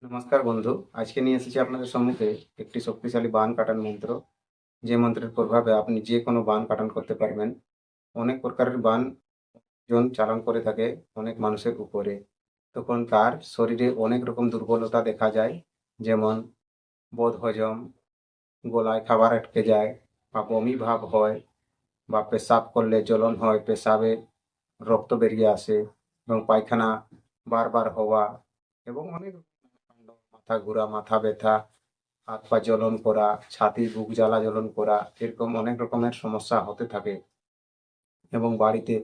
নমস্কার বন্ধু, আজকে নিয়ে এসেছি আপনাদের সম্মুখে একটি শক্তিশালী বান কাটান মন্ত্র। যে মন্ত্রের প্রভাবে আপনি যে কোনো বান কাটান করতে পারবেন। অনেক প্রকারের বান জন চালান করে থাকে অনেক মানুষের উপরে, তখন তার শরীরে অনেক রকম দুর্বলতা দেখা যায়। যেমন বদহজম, গলায় খাবার আটকে যায়, বা বমি ভাব হয়, বা পেশাব করলে জ্বলন হয়, পেশাবে রক্ত বেরিয়ে আসে, এবং পায়খানা বারবার হওয়া, এবং অনেক কাণ্ড, মাথা ঘোরা, মাথা ব্যথা, হাত পা জ্বলন করা, ছাতি বুক জ্বালা জ্বলন করা, এরকম অনেক রকমের সমস্যা হতে থাকে। এবং বাড়িতে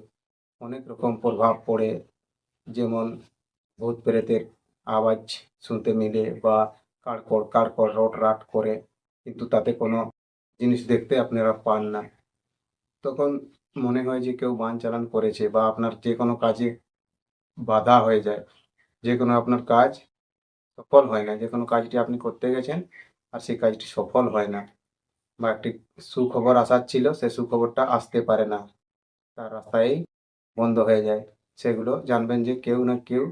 অনেক রকম প্রভাব পড়ে, যেমন ভূত প্রেতের আওয়াজ শুনতে মিলে, বা কাড়কড় কাড়কড় রট রাট করে, কিন্তু তাতে কোনো জিনিস দেখতে আপনারা পান না। তখন মনে হয় যে কেউ বান চালান করেছে, বা আপনার যে কোনো কাজে বাধা হয়ে যায়, যে কোনো আপনার কাজ সফল হয় না, যে কোনো কাজটি আপনি করতে গেছেন আর সেই কাজটি সফল হয় না, বা একটি সুখবর আসার ছিল সে সুখবরটা আসতে পারে না, তার রাস্তায় বন্ধ হয়ে যায়। সেগুলো জানবেন যে কেউ না কেউ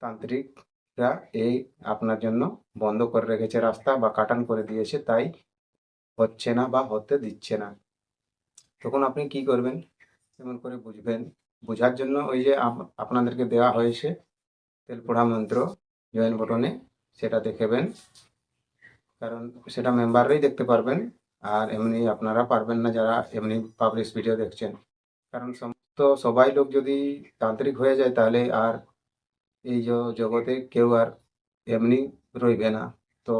তান্ত্রিকরা এই আপনার জন্য বন্ধ করে রেখেছে রাস্তা, বা কাটান করে দিয়েছে, তাই হচ্ছে না বা হতে দিচ্ছে না। তখন আপনি কি করবেন, কেমন করে বুঝবেন? বোঝার জন্য ওই যে আপনাদেরকে দেওয়া হয়েছে তেল পোড়া মন্ত্র, জয়েন বটনে সেটা দেখবেন। কারণ সেটা মেম্বাররাই দেখতে পারবেন, আর এমনি আপনারা পারবেন না যারা এমনি পাবলিশ ভিডিও দেখছেন। কারণ সমস্ত সবাই লোক যদি তান্ত্রিক হয়ে যায়, তাহলে আর এই জগতে কেউ আর এমনি রইবে না। তো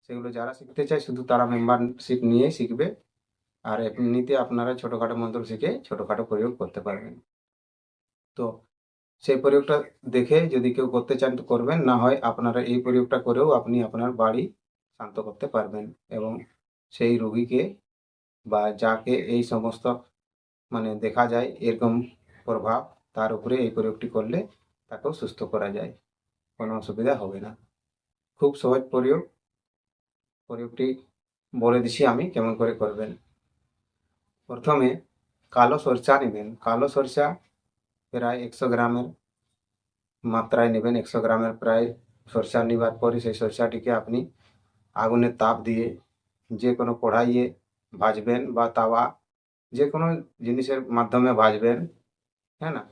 সেগুলো যারা শিখতে চায় শুধু তারা মেম্বারশিপ নিয়ে শিখবে, আর এমনিতে আপনারা ছোটোখাটো মন্ত্র শিখে ছোটোখাটো প্রয়োগ করতে পারবেন। তো সেই প্রয়োগটা দেখে যদি কেউ করতে চান তো করবেন, না হয় আপনারা এই প্রয়োগটা করেও আপনি আপনার বাড়ি শান্ত করতে পারবেন, এবং সেই রোগীকে বা যাকে এই সমস্ত মানে দেখা যায় এরকম প্রভাব, তার উপরে এই প্রয়োগটি করলে তাকেও সুস্থ করা যায়, কোনো অসুবিধা হবে না। খুব সহজ প্রয়োগ, প্রয়োগটি বলে দিচ্ছি আমি কেমন করে করবেন। প্রথমে কালো সরষা নেবেন, কালো সরষা প্রায় 100 গ্রামের মাত্রায় নেবেন। 100 গ্রামের প্রায় সরষা নেবার পরে সেই সরষাটিকে আপনি আগুনের তাপ দিয়ে যে কোনো কড়াইয়ে ভাজবেন, বা তাওয়া, যে কোনো জিনিসের মাধ্যমে ভাজবেন, হ্যাঁ না?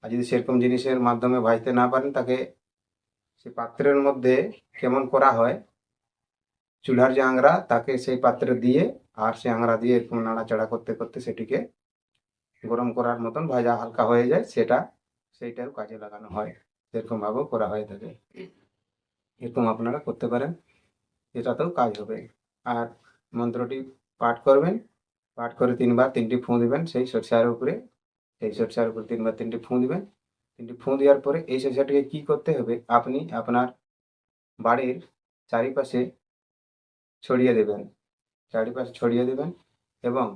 আর যদি সেরকম জিনিসের মাধ্যমে ভাজতে না পারেন, তাকে সে পাত্রের মধ্যে কেমন করা হয়, চুলার যে আংড়া তাকে সেই পাত্রে দিয়ে, আর সেই আংড়া দিয়ে এরকম নাড়াচাড়া করতে করতে সেটিকে গরম করার মতন ভাজা হালকা হয়ে যায়, সেইটাও কাজে লাগানো হয়। সেরকম ভাবেও করা হয়ে থাকে। এরকম আপনারা করতে পারেন, এটাতেও কাজ হবে। আর মন্ত্রটি পাঠ করবেন, পাঠ করে 3 বার 3টি ফুঁ দিবেন সেই সরষার উপরে, সেই সরষার উপরে 3 বার 3টি ফুঁ দিবেন। 3টি ফুঁ দেওয়ার পরে এই সরষাটিকে কি করতে হবে, আপনি আপনার বাড়ির চারিপাশে ছড়িয়ে দেবেন, চারিপাশে ছড়িয়ে দেবেন, এবং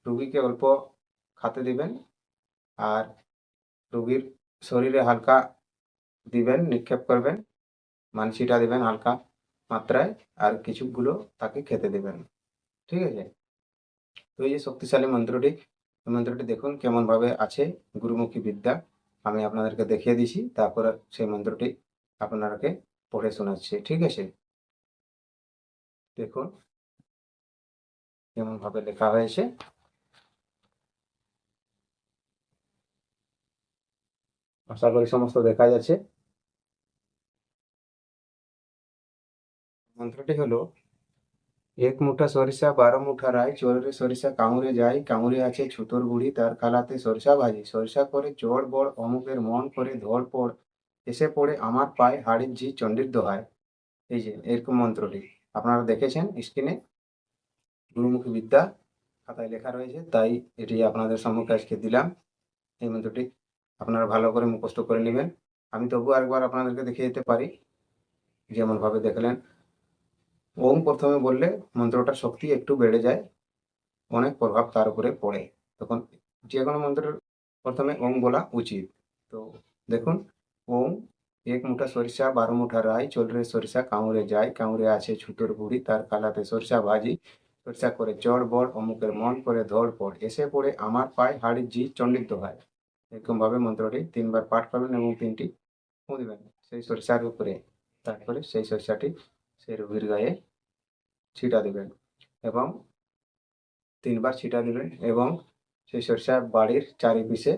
রুগীকে অল্প খেতে দিবেন, আর রুগীর শরীরে হালকা দিবেন, নিক্ষেপ করবেন, মানসিটা দিবেন হালকা মাত্রায়, আর কিছুগুলো তাকে খেতে দেবেন। ঠিক আছে? তো এই যে শক্তিশালী মন্ত্রটি, এই মন্ত্রটি দেখুন কেমন ভাবে আছে, গুরুমুখী বিদ্যা। আমি আপনাদেরকে দেখিয়ে দিছি, তারপরে সেই মন্ত্রটি আপনাকে পড়ে শোনাচ্ছি। ঠিক আছে? দেখুন কেমন ভাবে লেখা হয়েছে। আশা করি সমস্ত দেখা যাচ্ছে। মন্ত্রটি হলো: এক মুঠা সরিষা 12 মুঠা রায়, চোরের সরিষা কামড়ে যায়, কামড়ে আছে ছুতোর বুড়ি, তার খালাতে সরিষা ভাজি, সরিষা করে চড় বড়, অমুকের মন করে ধড় পড়, এসে পড়ে আমার পায়ে হাড়ির ঝি চণ্ডীর দোহায়। এই যে এরকম মন্ত্রটি আপনারা দেখেছেন স্ক্রিনে, গুরুমুখী বিদ্যা খাতায় লেখা রয়েছে, তাই এটি আপনাদের সম্মুখে আজকে দিলাম। এই মন্ত্রটি আপনারা ভালো করে মুখস্থ করে নেবেন। আমি তবু আরেকবার আপনাদেরকে দেখিয়ে দিতে পারি, যেমন ভাবে দেখলেন। ওম প্রথমে বললে মন্ত্রটার শক্তি একটু বেড়ে যায়, অনেক প্রভাব তার উপরে পড়ে। তখন যে কোনো মন্ত্রের প্রথমে ওম বলা উচিত। তো দেখুন: ওম এক মুঠা সরিষা 12 মুঠা রায়, চলরে সরিষা কামড়ে যায়, কামড়ে আছে ছুতোর বুড়ি, তার কালাতে সরিষা ভাজি, সরিষা করে চড় বড়, অমুকের মন করে ধড় পড়, এসে পড়ে আমার পায়ে হাড়ির ঝি চণ্ডিত হয়। এরকম ভাবে মন্ত্রটি 3 বার পাঠ করবেন, এবং 3টি ফুঁ দিবেন সেই সরিষার উপরে। তারপরে সেই সরিষাটি সেই রোগীর গায়ে ছিটা দেবেন এবং 3 বার ছিটা দেবেন এবং সেই সরিষা বাড়ির চারিপিঠে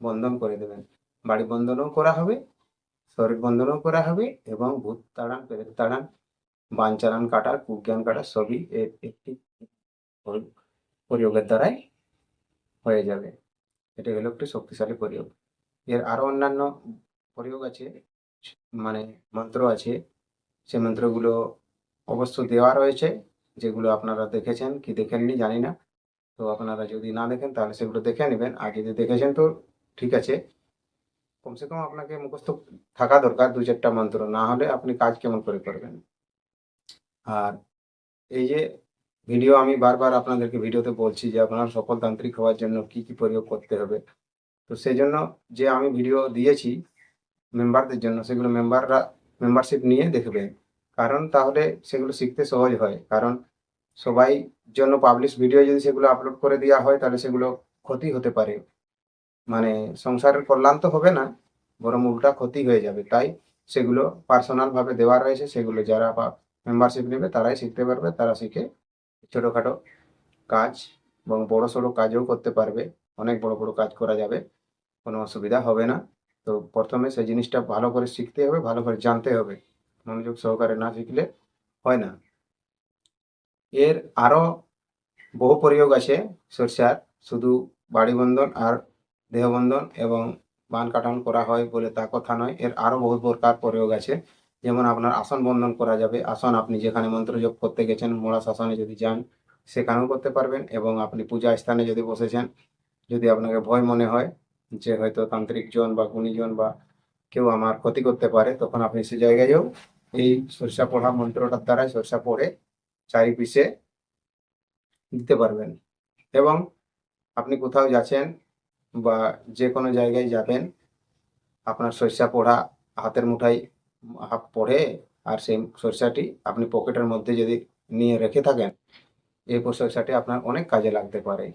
বন্ধন করে দেবেন। বাড়ি বন্ধনও করা হবে, শরীর বন্ধনও করা হবে এবং ভূত তাড়ান, প্রেত তাড়ান, বানচালান কাটা, কুজ্ঞান কাটা সবই এর একটি প্রয়োগের দ্বারাই হয়ে যাবে। এটা হলো একটি শক্তিশালী প্রয়োগ। এর আরো অন্যান্য প্রয়োগ আছে, মানে মন্ত্র আছে। সে মন্ত্রগুলো অবশ্য দেওয়া রয়েছে, যেগুলো আপনারা দেখেছেন কি দেখেননি জানি না। তো আপনারা যদি না দেখেন তাহলে সেগুলো দেখে নেবেন, আর যদি দেখেছেন তো ঠিক আছে। কমসে কম আপনাকে মুখস্থ থাকা দরকার 2-4টা মন্ত্র, না হলে আপনি কাজ কেমন করে করবেন। আর এই যে ভিডিও আমি বারবার আপনাদেরকে ভিডিওতে বলছি যে আপনার সফল তান্ত্রিক হওয়ার জন্য কি কি প্রয়োগ করতে হবে, তো সেই জন্য যে আমি ভিডিও দিয়েছি মেম্বারদের জন্য, সেগুলো মেম্বাররা মেম্বারশিপ নিয়ে দেখবেন, কারণ তাহলে সেগুলো শিখতে সহজ হয়। কারণ সবাই জন্য পাবলিশ ভিডিও যদি সেগুলো আপলোড করে দেওয়া হয় তাহলে সেগুলো ক্ষতি হতে পারে, মানে সংসারের কল্যাণ তো হবে না, বরং উল্টা ক্ষতি হয়ে যাবে। তাই সেগুলো পার্সোনাল ভাবে দেওয়া রয়েছে, সেগুলো যারা মেম্বারশিপ নেবে তারাই শিখতে পারবে, তারা শিখে ছোটোখাটো কাজ এবং বড় সড়ো কাজও করতে পারবে, অনেক বড় বড় কাজ করা যাবে, কোনো অসুবিধা হবে না। তো প্রথমে সেই জিনিসটা ভালো করে শিখতে হবে, ভালো করে জানতে হবে, মনোযোগ সহকারে না শিখলে হয় না। এর আরো বহু প্রয়োগ আছে সরিষার, শুধু বাড়ি বন্ধন আর দেহবন্ধন এবং বান কাটান করা হয় বলে তা কথা নয়, এর আরো বহু প্রকার প্রয়োগ আছে। যেমন আপনার আসন বন্ধন করা যাবে, আসন আপনি যেখানে মন্ত্র জপ করতে গেছেন মোড়া আসনে যদি যান সেখানেও করতে পারবেন, এবং আপনি পূজা স্থানে যদি বসেছেন, যদি আপনাকে ভয় মনে হয় যে হয়তো তান্ত্রিক জন বা গুণীজন বা কেউ আমার ক্ষতি করতে পারে, তখন আপনি সে জায়গায়ও এই সরিষা পড়া মন্ত্রটার দ্বারাই সরিষা পড়ে চারিপিঠে দিতে পারবেন। এবং আপনি কোথাও যাচ্ছেন বা যে কোনো জায়গায় যাবেন, আপনার সরিষা পোড়া হাতের মুঠায় পড়ে আর সেই সরিষাটি আপনি পকেটের মধ্যে যদি নিয়ে রেখে থাকেন, এই সরিষাটি আপনার অনেক কাজে লাগতে পারে।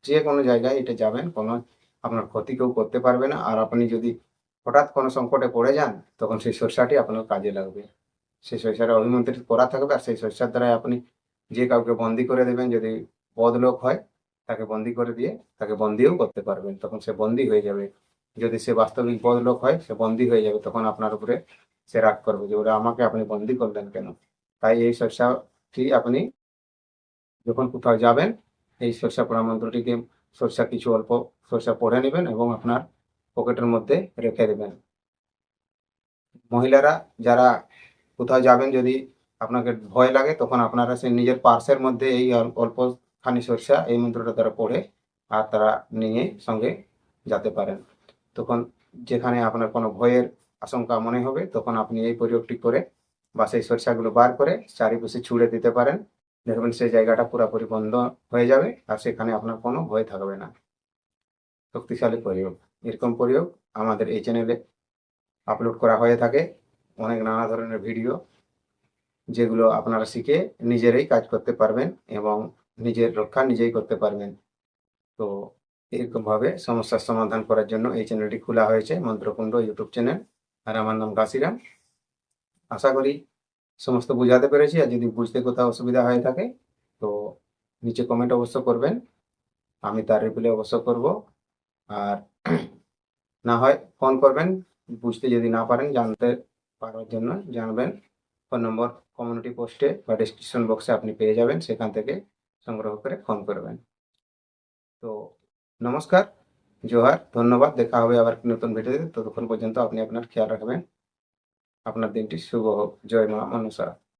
যে কোনো জায়গায় এটা যাবেন, কোনো আপনার ক্ষতি কেউ করতে পারবে না, আর আপনি যদি হঠাৎ কোনো সংকটে পড়ে যান তখন সেই সরিষাটি আপনার কাজে লাগবে। সেই সরিষাটা অভিমন্ত্রিত করা থাকবে, আর সেই সরিষার দ্বারাই আপনি যে কাউকে বন্দি করে দেবেন, যদি বদলোক হয় তাকে বন্দি করে দিয়ে তাকে বন্দিও করতে পারবেন, তখন সে বন্দি হয়ে যাবে। যদি সে বাস্তবিক বদলোক হয় সে বন্দি হয়ে যাবে, তখন আপনার উপরে সে রাগ করবে যে ওরা আমাকে আপনি বন্দি করলেন কেন। তাই এই সরিষাটি আপনি যখন কোথাও যাবেন এই সরিষা পড়া মন্ত্রটিকে সরিষা কিছু অল্প সরিষা পড়ে নেবেন এবং আপনার পকেটের মধ্যে রেখে দেবেন। মহিলারা যারা কোথাও যাবেন, যদি আপনাকে ভয় লাগে তখন আপনারা সেই নিজের পার্সের মধ্যে এই অল্প খানি সরিষা এই মন্ত্রটা তারা পড়ে আর তারা নিয়ে সঙ্গে যেতে পারেন। তখন যেখানে আপনার কোনো ভয়ের আশঙ্কা মনে হবে তখন আপনি এই প্রয়োগটি করে বা সেই সরিষাগুলো বার করে চারিপাশে ছুঁড়ে দিতে পারেন, দেখবেন সেই জায়গাটা পুরোপুরি বন্ধ হয়ে যাবে আর সেখানে আপনার কোনো ভয় থাকবে না। শক্তিশালী প্রয়োগ, এরকম প্রয়োগ আমাদের এই চ্যানেলে আপলোড করা হয়ে থাকে, অনেক নানা ধরনের ভিডিও, যেগুলো আপনারা শিখে নিজেরাই কাজ করতে পারবেন এবং নিজের রক্ষা নিজেই করতে পারবেন। তো এরকমভাবে সমস্যার সমাধান করার জন্য এই চ্যানেলটি খোলা হয়েছে, মন্ত্রকুণ্ড ইউটিউব চ্যানেল। আর আমার নাম কাশিরাম। আশা করি সমস্ত বোঝাতে পেরেছি, আর যদি বুঝতে কোথাও অসুবিধা হয়ে থাকে তো নিচে কমেন্ট অবশ্য করবেন, আমি তার রিপ্লাই অবশ্য করব। আর না হয় ফোন করবেন, বুঝতে যদি না পারেন জানতে পারার জন্য জানবেন। ফোন নম্বর কমিউনিটি পোস্টে বা ডিসক্রিপশন বক্সে আপনি পেয়ে যাবেন, সেখান থেকে সংগ্রহ করে ফোন করবেন। তো নমস্কার, জোহার, ধন্যবাদ। দেখা হবে আবার নতুন ভিডিওতে, ততক্ষণ পর্যন্ত আপনি আপনার খেয়াল রাখবেন। আপনার দিনটি শুভ হোক। জয় মা মনসা।